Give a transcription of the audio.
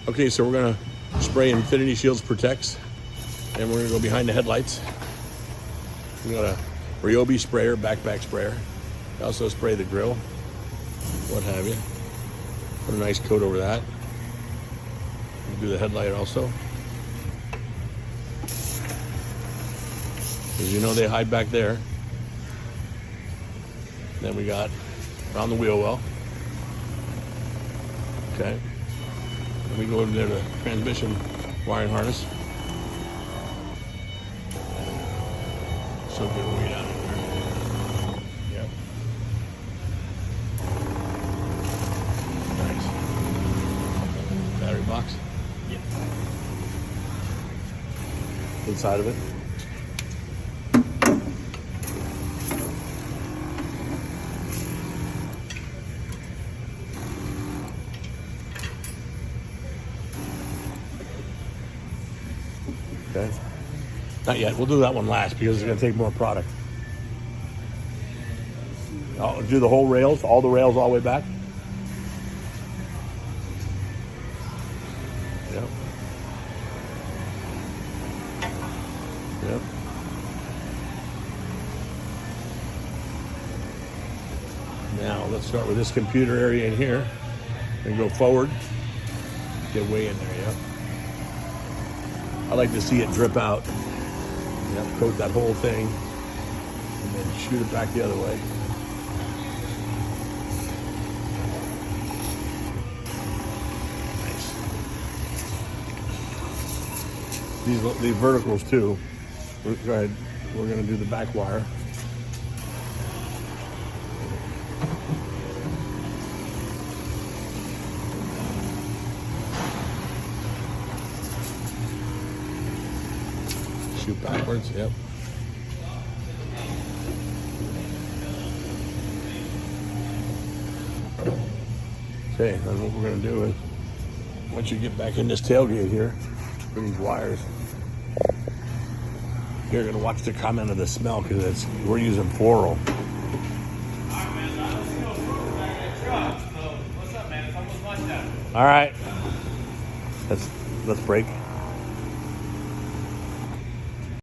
Okay, so we're gonna spray Infinity Shields Protects, and we're gonna go behind the headlights. We got a Ryobi sprayer, backpack sprayer. We also spray the grill, what have you. Put a nice coat over that. We'll do the headlight also. As you know, they hide back there. Then we got around the wheel well. Okay. And we go over there to transmission wiring harness. So good way down there. Yep. Nice. Battery box. Yep. Inside of it. Okay. Not yet. We'll do that one last because it's going to take more product. I'll do the whole rails, all the rails all the way back. Yep. Yep. Now let's start with this computer area in here and go forward. Get way in there, yeah. I like to see it drip out. Yep, coat that whole thing and then shoot it back the other way. Nice. These verticals too. Go ahead. We're going to do the back wire. Shoot backwards, yep. Okay, that's what we're going to do is, once you get back in this tailgate here, for these wires, you're going to watch the comment of the smell because we're using floral. All right, let's break.